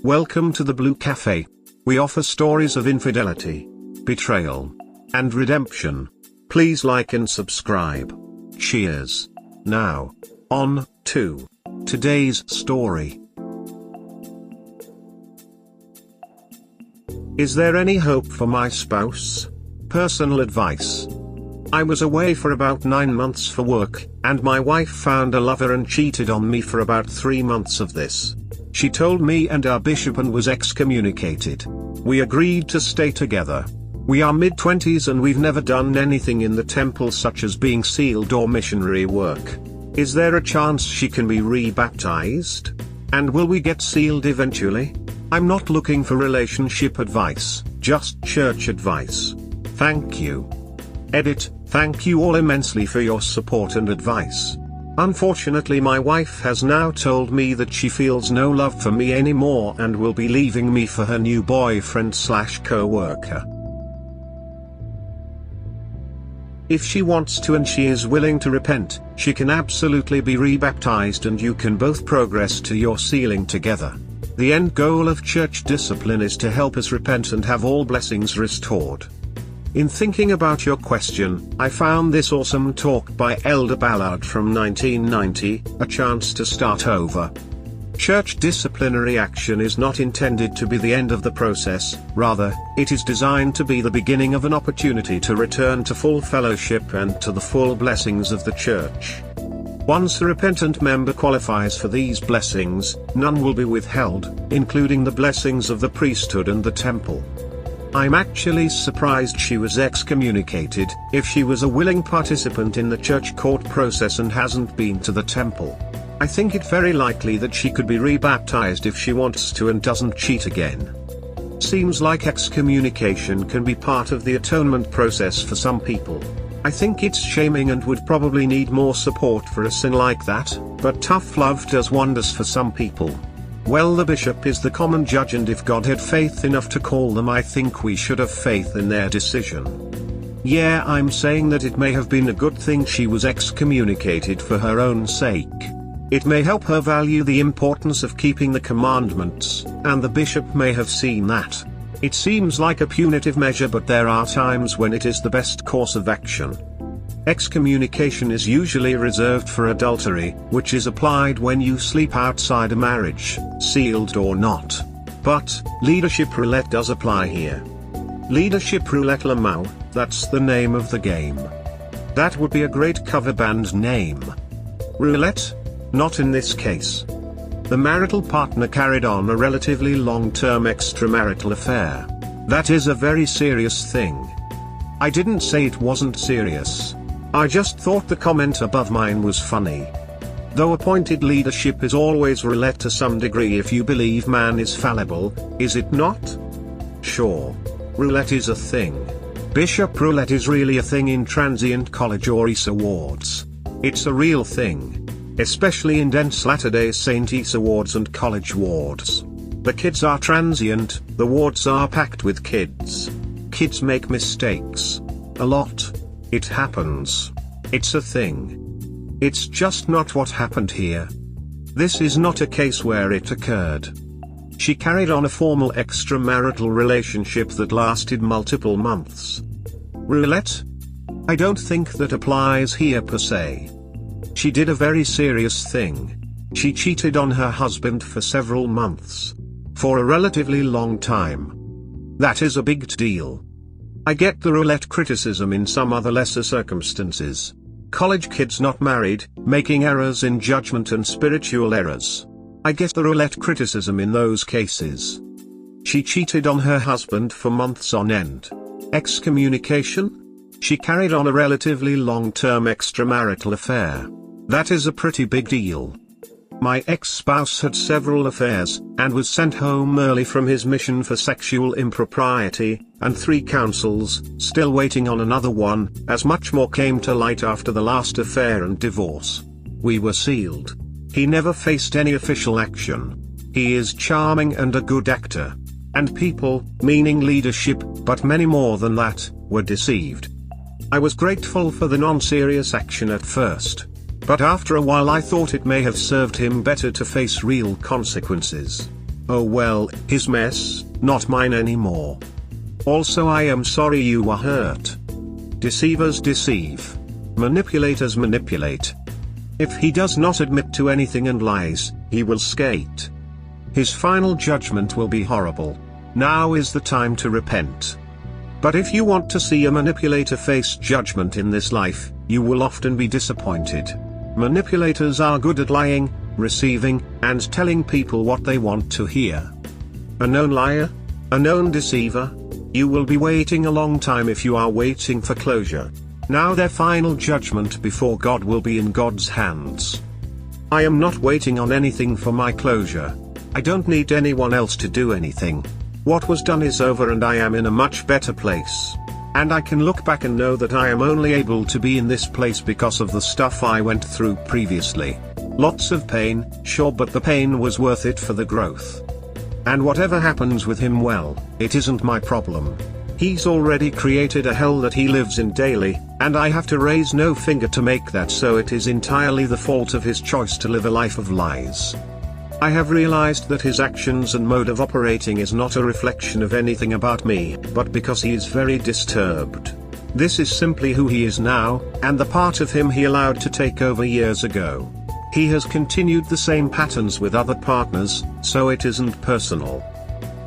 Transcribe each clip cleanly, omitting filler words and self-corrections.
Welcome to the Blue Cafe. We offer stories of infidelity, betrayal, and redemption. Please like and subscribe. Cheers. Now, on to today's story. Is there any hope for my spouse? Personal advice. I was away for about 9 months for work, and my wife found a lover and cheated on me for about 3 months of this. She told me and our bishop and was excommunicated. We agreed to stay together. We are mid-20s and we've never done anything in the temple such as being sealed or missionary work. Is there a chance she can be rebaptized? And will we get sealed eventually? I'm not looking for relationship advice, just church advice. Thank you. Edit. Thank you all immensely for your support and advice. Unfortunately, my wife has now told me that she feels no love for me anymore and will be leaving me for her new boyfriend/co-worker. If she wants to and she is willing to repent, she can absolutely be rebaptized and you can both progress to your sealing together. The end goal of church discipline is to help us repent and have all blessings restored. In thinking about your question, I found this awesome talk by Elder Ballard from 1990, A Chance to Start Over. Church disciplinary action is not intended to be the end of the process, rather, it is designed to be the beginning of an opportunity to return to full fellowship and to the full blessings of the church. Once a repentant member qualifies for these blessings, none will be withheld, including the blessings of the priesthood and the temple. I'm actually surprised she was excommunicated, if she was a willing participant in the church court process and hasn't been to the temple. I think it very likely that she could be rebaptized if she wants to and doesn't cheat again. Seems like excommunication can be part of the atonement process for some people. I think it's shaming and would probably need more support for a sin like that, but tough love does wonders for some people. Well, the bishop is the common judge, and if God had faith enough to call them, I think we should have faith in their decision. Yeah, I'm saying that it may have been a good thing she was excommunicated for her own sake. It may help her value the importance of keeping the commandments, and the bishop may have seen that. It seems like a punitive measure, but there are times when it is the best course of action. Excommunication is usually reserved for adultery, which is applied when you sleep outside a marriage, sealed or not. But leadership roulette does apply here. Leadership roulette Lamau, that's the name of the game. That would be a great cover band name. Roulette? Not in this case. The marital partner carried on a relatively long-term extramarital affair. That is a very serious thing. I didn't say it wasn't serious. I just thought the comment above mine was funny. Though appointed leadership is always roulette to some degree if you believe man is fallible, is it not? Sure. Roulette is a thing. Bishop roulette is really a thing in transient college or ESA wards. It's a real thing. Especially in dense Latter-day Saint ESA wards and college wards. The kids are transient, the wards are packed with kids. Kids make mistakes. A lot. It happens. It's a thing. It's just not what happened here. This is not a case where it occurred. She carried on a formal extramarital relationship that lasted multiple months. Roulette? I don't think that applies here per se. She did a very serious thing. She cheated on her husband for several months. For a relatively long time. That is a big deal. I get the roulette criticism in some other lesser circumstances. College kids not married, making errors in judgment and spiritual errors. I get the roulette criticism in those cases. She cheated on her husband for months on end. Excommunication? She carried on a relatively long-term extramarital affair. That is a pretty big deal. My ex-spouse had several affairs, and was sent home early from his mission for sexual impropriety, and 3 counsels, still waiting on another one, as much more came to light after the last affair and divorce. We were sealed. He never faced any official action. He is charming and a good actor. And people, meaning leadership, but many more than that, were deceived. I was grateful for the non-serious action at first. But after a while I thought it may have served him better to face real consequences. Oh well, his mess, not mine anymore. Also, I am sorry you were hurt. Deceivers deceive. Manipulators manipulate. If he does not admit to anything and lies, he will skate. His final judgment will be horrible. Now is the time to repent. But if you want to see a manipulator face judgment in this life, you will often be disappointed. Manipulators are good at lying, receiving, and telling people what they want to hear. A known liar? A known deceiver? You will be waiting a long time if you are waiting for closure. Now their final judgment before God will be in God's hands. I am not waiting on anything for my closure. I don't need anyone else to do anything. What was done is over and I am in a much better place. And I can look back and know that I am only able to be in this place because of the stuff I went through previously. Lots of pain, sure, but the pain was worth it for the growth. And whatever happens with him, well, it isn't my problem. He's already created a hell that he lives in daily, and I have to raise no finger to make that so. It is entirely the fault of his choice to live a life of lies. I have realized that his actions and mode of operating is not a reflection of anything about me, but because he is very disturbed. This is simply who he is now, and the part of him he allowed to take over years ago. He has continued the same patterns with other partners, so it isn't personal.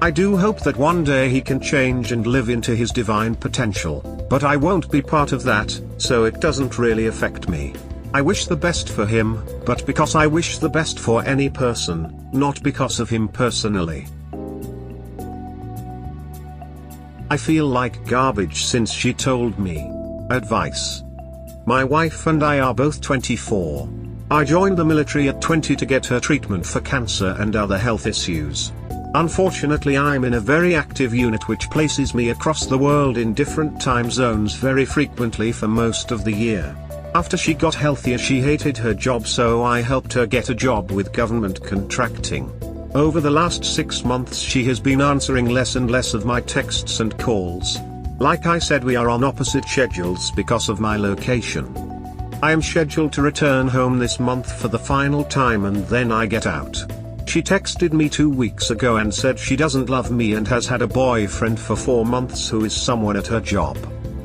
I do hope that one day he can change and live into his divine potential, but I won't be part of that, so it doesn't really affect me. I wish the best for him, but because I wish the best for any person, not because of him personally. I feel like garbage since she told me. Advice. My wife and I are both 24. I joined the military at 20 to get her treatment for cancer and other health issues. Unfortunately, I'm in a very active unit which places me across the world in different time zones very frequently for most of the year. After she got healthier, she hated her job, so I helped her get a job with government contracting. Over the last 6 months she has been answering less and less of my texts and calls. Like I said, we are on opposite schedules because of my location. I am scheduled to return home this month for the final time and then I get out. She texted me 2 weeks ago and said she doesn't love me and has had a boyfriend for 4 months who is someone at her job.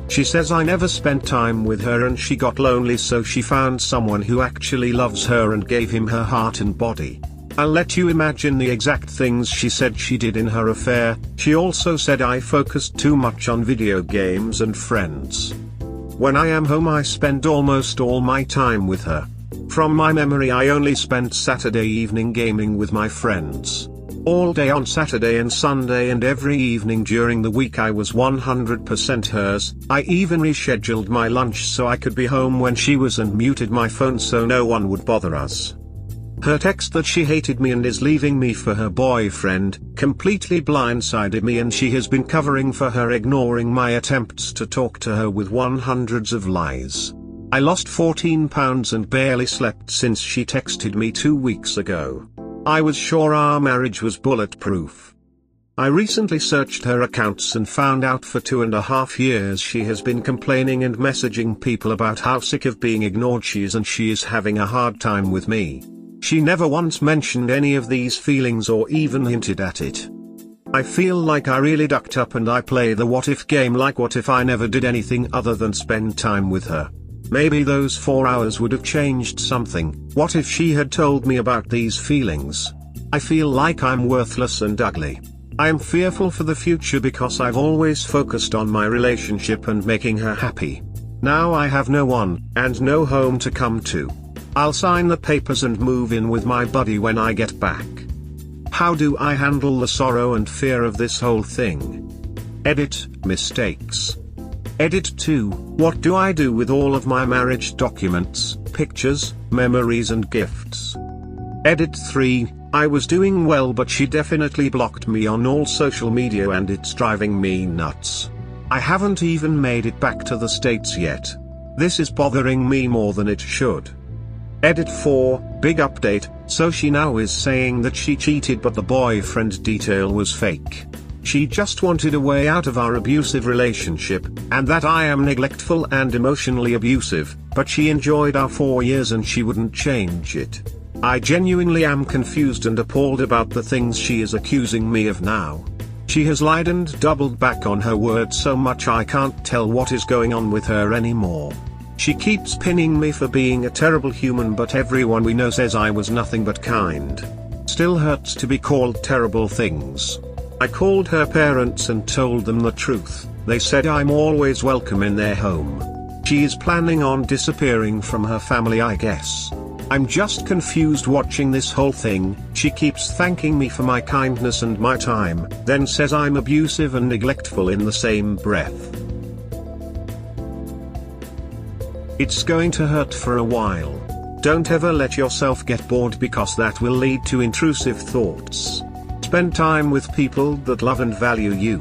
She says I never spent time with her and she got lonely, so she found someone who actually loves her and gave him her heart and body. I'll let you imagine the exact things she said she did in her affair. She also said I focused too much on video games and friends. When I am home I spend almost all my time with her. From my memory I only spent Saturday evening gaming with my friends. All day on Saturday and Sunday, and every evening during the week I was 100% hers. I even rescheduled my lunch so I could be home when she was and muted my phone so no one would bother us. Her text that she hated me and is leaving me for her boyfriend completely blindsided me, and she has been covering for her, ignoring my attempts to talk to her with hundreds of lies. I lost 14 pounds and barely slept since she texted me 2 weeks ago. I was sure our marriage was bulletproof. I recently searched her accounts and found out for 2.5 years she has been complaining and messaging people about how sick of being ignored she is, and she is having a hard time with me. She never once mentioned any of these feelings or even hinted at it. I feel like I really ducked up and I play the what if game, like what if I never did anything other than spend time with her. Maybe those 4 hours would have changed something. What if she had told me about these feelings? I feel like I'm worthless and ugly. I am fearful for the future because I've always focused on my relationship and making her happy. Now I have no one, and no home to come to. I'll sign the papers and move in with my buddy when I get back. How do I handle the sorrow and fear of this whole thing? Edit, mistakes. Edit 2, what do I do with all of my marriage documents, pictures, memories and gifts? Edit 3, I was doing well but she definitely blocked me on all social media and it's driving me nuts. I haven't even made it back to the States yet. This is bothering me more than it should. Edit 4, big update, so she now is saying that she cheated but the boyfriend detail was fake. She just wanted a way out of our abusive relationship, and that I am neglectful and emotionally abusive, but she enjoyed our 4 years and she wouldn't change it. I genuinely am confused and appalled about the things she is accusing me of now. She has lied and doubled back on her word so much I can't tell what is going on with her anymore. She keeps pinning me for being a terrible human, but everyone we know says I was nothing but kind. Still hurts to be called terrible things. I called her parents and told them the truth. They said I'm always welcome in their home. She is planning on disappearing from her family, I guess. I'm just confused watching this whole thing. She keeps thanking me for my kindness and my time, then says I'm abusive and neglectful in the same breath. It's going to hurt for a while. Don't ever let yourself get bored, because that will lead to intrusive thoughts. Spend time with people that love and value you.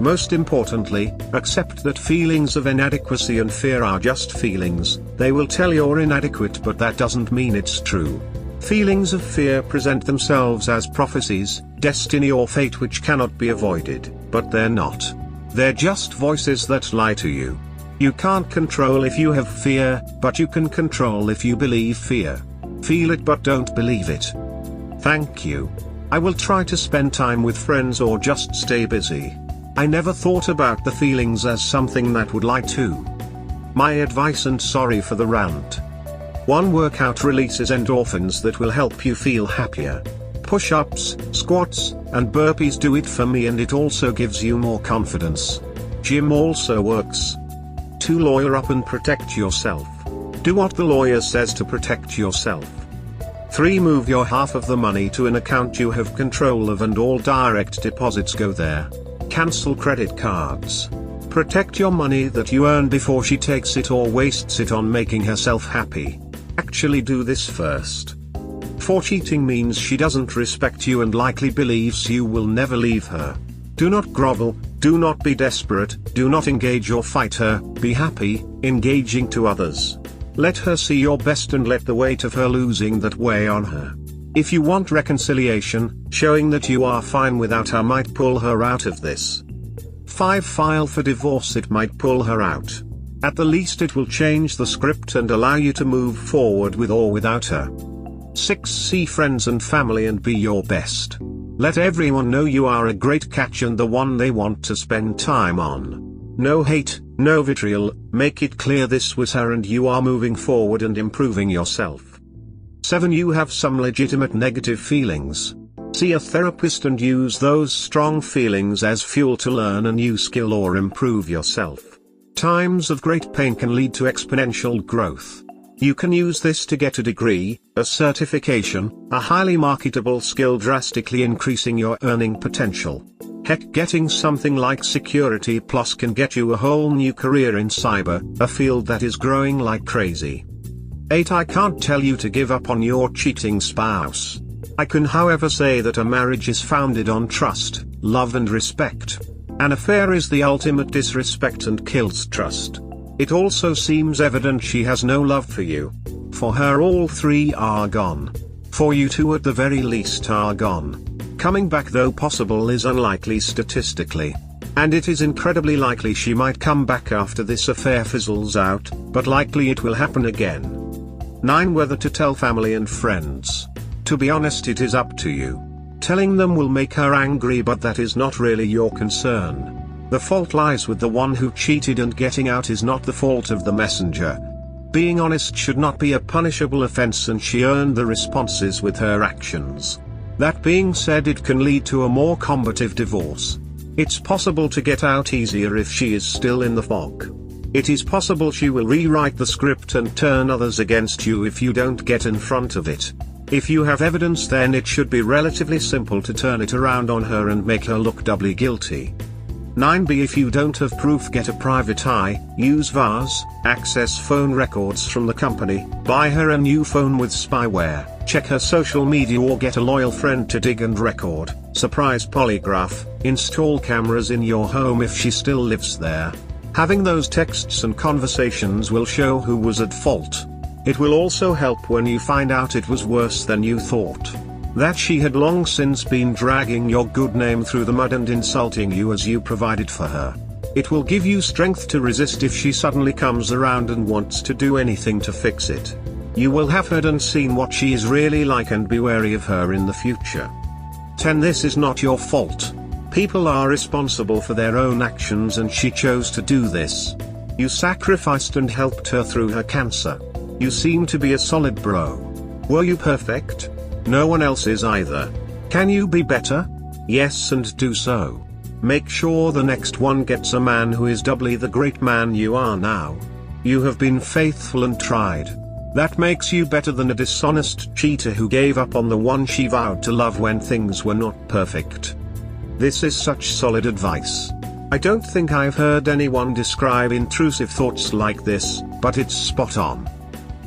Most importantly, accept that feelings of inadequacy and fear are just feelings. They will tell you're inadequate, but that doesn't mean it's true. Feelings of fear present themselves as prophecies, destiny or fate which cannot be avoided, but they're not. They're just voices that lie to you. You can't control if you have fear, but you can control if you believe fear. Feel it but don't believe it. Thank you. I will try to spend time with friends or just stay busy. I never thought about the feelings as something that would lie too. My advice, and sorry for the rant. 1. Workout releases endorphins that will help you feel happier. Push-ups, squats, and burpees do it for me, and it also gives you more confidence. Gym also works. 2. Lawyer up and protect yourself. Do what the lawyer says to protect yourself. 3. Move your half of the money to an account you have control of and all direct deposits go there. Cancel credit cards. Protect your money that you earn before she takes it or wastes it on making herself happy. Actually do this first. 4. Cheating means she doesn't respect you and likely believes you will never leave her. Do not grovel, do not be desperate, do not engage or fight her, be happy, engaging to others. Let her see your best and let the weight of her losing that weigh on her. If you want reconciliation, showing that you are fine without her might pull her out of this. 5. File for divorce. It might pull her out. At the least it will change the script and allow you to move forward with or without her. 6. See friends and family and be your best. Let everyone know you are a great catch and the one they want to spend time on. No hate, no vitriol, make it clear this was her and you are moving forward and improving yourself. 7. You have some legitimate negative feelings. See a therapist and use those strong feelings as fuel to learn a new skill or improve yourself. Times of great pain can lead to exponential growth. You can use this to get a degree, a certification, a highly marketable skill, drastically increasing your earning potential. Heck, getting something like Security Plus can get you a whole new career in cyber, a field that is growing like crazy. 8. I can't tell you to give up on your cheating spouse. I can however say that a marriage is founded on trust, love and respect. An affair is the ultimate disrespect and kills trust. It also seems evident she has no love for you. For her all three are gone. For you two at the very least are gone. Coming back, though possible, is unlikely statistically. And it is incredibly likely she might come back after this affair fizzles out, but likely it will happen again. 9. Whether to tell family and friends. To be honest, it is up to you. Telling them will make her angry, but that is not really your concern. The fault lies with the one who cheated, and getting out is not the fault of the messenger. Being honest should not be a punishable offense, and she earned the responses with her actions. That being said, it can lead to a more combative divorce. It's possible to get out easier if she is still in the fog. It is possible she will rewrite the script and turn others against you if you don't get in front of it. If you have evidence, then it should be relatively simple to turn it around on her and make her look doubly guilty. 9b. If you don't have proof, get a private eye, use VARs, access phone records from the company, buy her a new phone with spyware, check her social media or get a loyal friend to dig and record, surprise polygraph, install cameras in your home if she still lives there. Having those texts and conversations will show who was at fault. It will also help when you find out it was worse than you thought. That she had long since been dragging your good name through the mud and insulting you as you provided for her. It will give you strength to resist if she suddenly comes around and wants to do anything to fix it. You will have heard and seen what she is really like and be wary of her in the future. 10. This is not your fault. People are responsible for their own actions and she chose to do this. You sacrificed and helped her through her cancer. You seem to be a solid bro. Were you perfect? No one else is either. Can you be better? Yes, and do so. Make sure the next one gets a man who is doubly the great man you are now. You have been faithful and tried. That makes you better than a dishonest cheater who gave up on the one she vowed to love when things were not perfect. This is such solid advice. I don't think I've heard anyone describe intrusive thoughts like this, but it's spot on.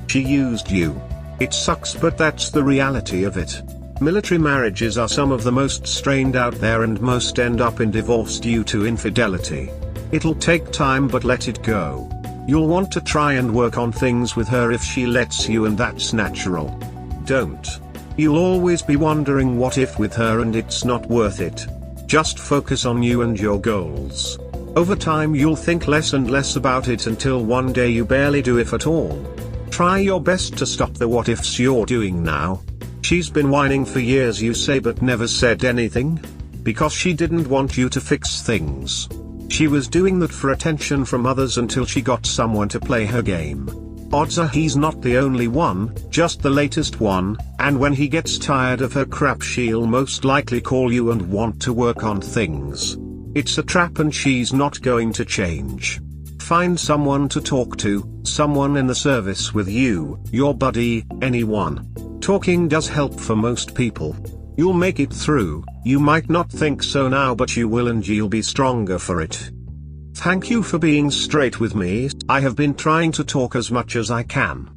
She used you. It sucks, but that's the reality of it. Military marriages are some of the most strained out there and most end up in divorce due to infidelity. It'll take time, but let it go. You'll want to try and work on things with her if she lets you, and that's natural. Don't. You'll always be wondering what if with her, and it's not worth it. Just focus on you and your goals. Over time you'll think less and less about it until one day you barely do, if at all. Try your best to stop the what ifs you're doing now. She's been whining for years, you say, but never said anything? Because she didn't want you to fix things. She was doing that for attention from others until she got someone to play her game. Odds are he's not the only one, just the latest one, and when he gets tired of her crap she'll most likely call you and want to work on things. It's a trap and she's not going to change. Find someone to talk to, someone in the service with you, your buddy, anyone. Talking does help for most people. You'll make it through. You might not think so now, but you will, and you'll be stronger for it. Thank you for being straight with me. I have been trying to talk as much as I can.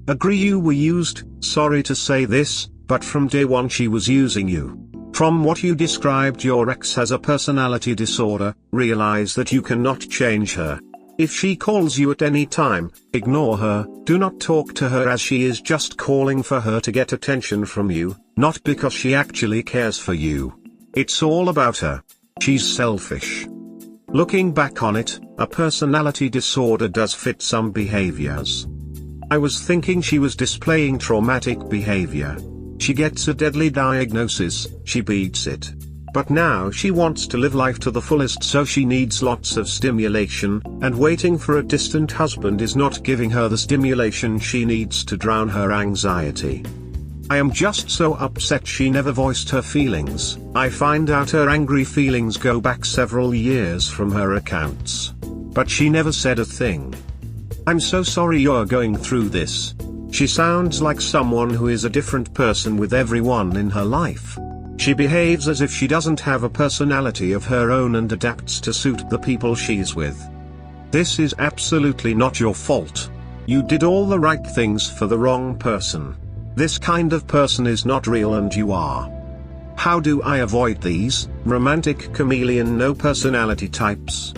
Agree you were used, sorry to say this, but from day one she was using you. From what you described, your ex has a personality disorder. Realize that you cannot change her. If she calls you at any time, ignore her. Do not talk to her, as she is just calling for her to get attention from you, not because she actually cares for you. It's all about her. She's selfish. Looking back on it, a personality disorder does fit some behaviors. I was thinking she was displaying traumatic behavior. She gets a deadly diagnosis, she beats it. But now she wants to live life to the fullest, so she needs lots of stimulation, and waiting for a distant husband is not giving her the stimulation she needs to drown her anxiety. I am just so upset she never voiced her feelings. I find out her angry feelings go back several years from her accounts. But she never said a thing. I'm so sorry you're going through this. She sounds like someone who is a different person with everyone in her life. She behaves as if she doesn't have a personality of her own and adapts to suit the people she's with. This is absolutely not your fault. You did all the right things for the wrong person. This kind of person is not real, and you are. How do I avoid these romantic chameleon no personality types?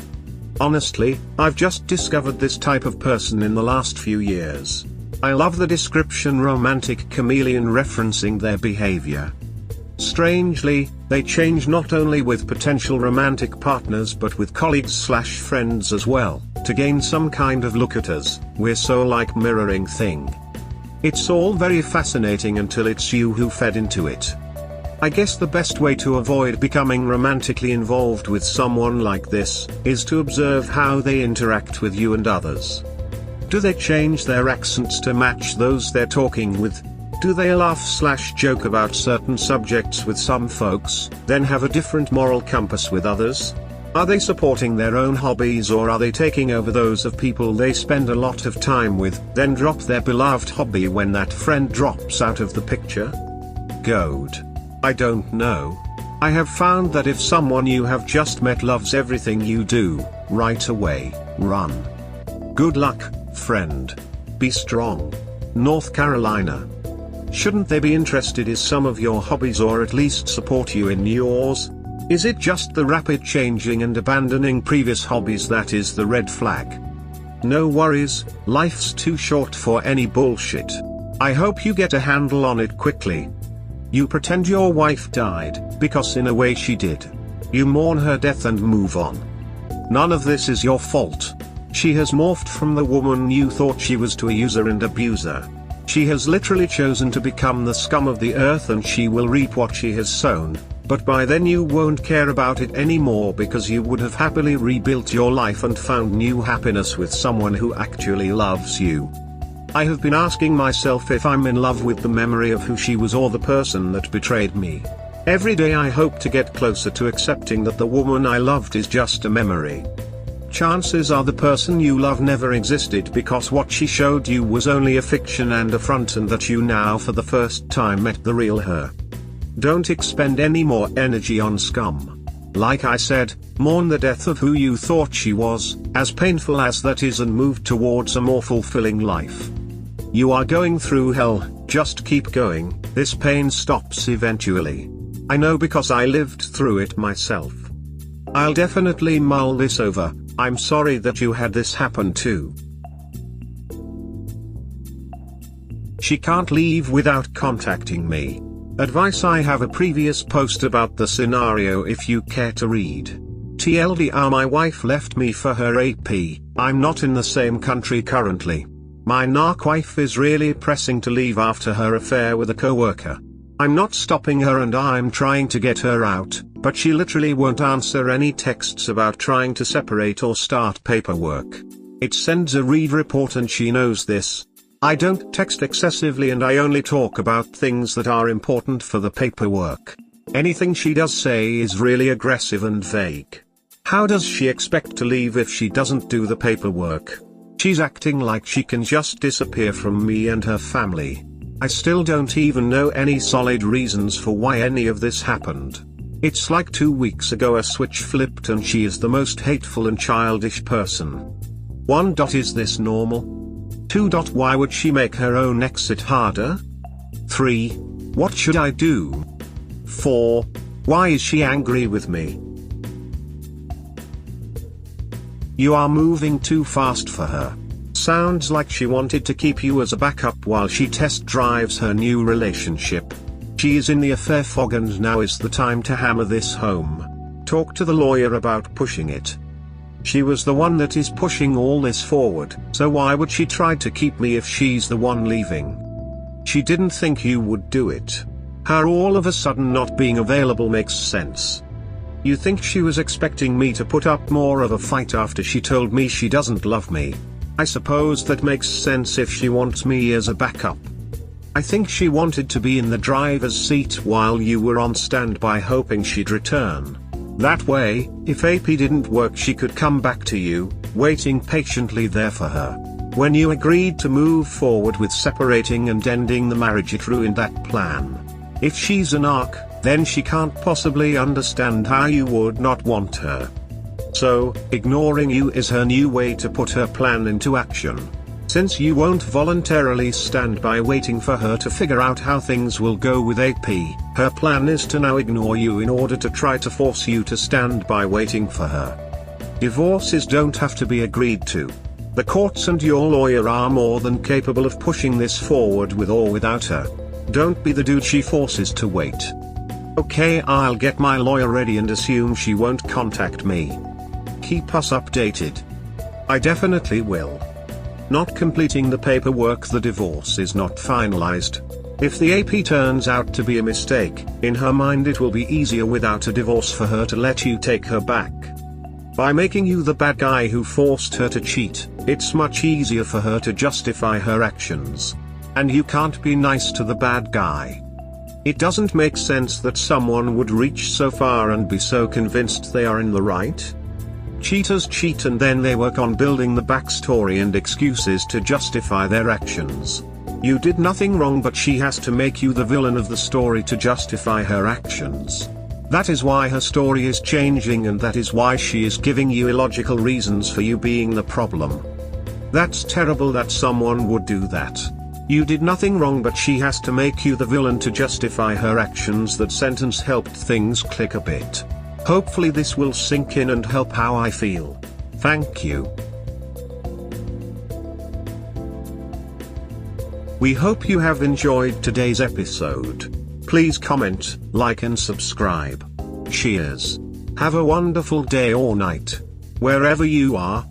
Honestly, I've just discovered this type of person in the last few years. I love the description romantic chameleon, referencing their behavior. Strangely, they change not only with potential romantic partners but with colleagues/friends as well, to gain some kind of look at us. We're so like mirroring thing. It's all very fascinating until it's you who fed into it. I guess the best way to avoid becoming romantically involved with someone like this is to observe how they interact with you and others. Do they change their accents to match those they're talking with? Do they laugh/joke about certain subjects with some folks, then have a different moral compass with others? Are they supporting their own hobbies, or are they taking over those of people they spend a lot of time with, then drop their beloved hobby when that friend drops out of the picture? Goad. I don't know. I have found that if someone you have just met loves everything you do, right away, run. Good luck, friend. Be strong. North Carolina. Shouldn't they be interested in some of your hobbies, or at least support you in yours? Is it just the rapid changing and abandoning previous hobbies that is the red flag? No worries, life's too short for any bullshit. I hope you get a handle on it quickly. You pretend your wife died, because in a way she did. You mourn her death and move on. None of this is your fault. She has morphed from the woman you thought she was to a user and abuser. She has literally chosen to become the scum of the earth, and she will reap what she has sown, but by then you won't care about it anymore because you would have happily rebuilt your life and found new happiness with someone who actually loves you. I have been asking myself if I'm in love with the memory of who she was or the person that betrayed me. Every day I hope to get closer to accepting that the woman I loved is just a memory. Chances are the person you love never existed because what she showed you was only a fiction and a front, and that you now for the first time met the real her. Don't expend any more energy on scum. Like I said, mourn the death of who you thought she was, as painful as that is, and move towards a more fulfilling life. You are going through hell, just keep going, this pain stops eventually. I know because I lived through it myself. I'll definitely mull this over. I'm sorry that you had this happen too. She can't leave without contacting me. Advice: I have a previous post about the scenario if you care to read. TLDR: my wife left me for her AP, I'm not in the same country currently. My narc wife is really pressing to leave after her affair with a coworker. I'm not stopping her and I'm trying to get her out, but she literally won't answer any texts about trying to separate or start paperwork. It sends a read report and she knows this. I don't text excessively and I only talk about things that are important for the paperwork. Anything she does say is really aggressive and vague. How does she expect to leave if she doesn't do the paperwork? She's acting like she can just disappear from me and her family. I still don't even know any solid reasons for why any of this happened. It's like 2 weeks ago a switch flipped and she is the most hateful and childish person. 1. Is this normal? 2. Why would she make her own exit harder? 3. What should I do? 4. Why is she angry with me? You are moving too fast for her. Sounds like she wanted to keep you as a backup while she test drives her new relationship. She is in the affair fog and now is the time to hammer this home. Talk to the lawyer about pushing it. She was the one that is pushing all this forward, so why would she try to keep me if she's the one leaving? She didn't think you would do it. Her all of a sudden not being available makes sense. You think she was expecting me to put up more of a fight after she told me she doesn't love me? I suppose that makes sense if she wants me as a backup. I think she wanted to be in the driver's seat while you were on standby, hoping she'd return. That way, if AP didn't work, she could come back to you, waiting patiently there for her. When you agreed to move forward with separating and ending the marriage, it ruined that plan. If she's an arc, then she can't possibly understand how you would not want her. So, ignoring you is her new way to put her plan into action. Since you won't voluntarily stand by waiting for her to figure out how things will go with AP, her plan is to now ignore you in order to try to force you to stand by waiting for her. Divorces don't have to be agreed to. The courts and your lawyer are more than capable of pushing this forward with or without her. Don't be the dude she forces to wait. Okay, I'll get my lawyer ready and assume she won't contact me. Keep us updated. I definitely will. Not completing the paperwork, the divorce is not finalized. If the AP turns out to be a mistake, in her mind it will be easier without a divorce for her to let you take her back. By making you the bad guy who forced her to cheat, it's much easier for her to justify her actions. And you can't be nice to the bad guy. It doesn't make sense that someone would reach so far and be so convinced they are in the right. Cheaters cheat and then they work on building the backstory and excuses to justify their actions. You did nothing wrong, but she has to make you the villain of the story to justify her actions. That is why her story is changing, and that is why she is giving you illogical reasons for you being the problem. That's terrible that someone would do that. You did nothing wrong, but she has to make you the villain to justify her actions. That sentence helped things click a bit. Hopefully this will sink in and help how I feel. Thank you. We hope you have enjoyed today's episode. Please comment, like and subscribe. Cheers. Have a wonderful day or night, wherever you are.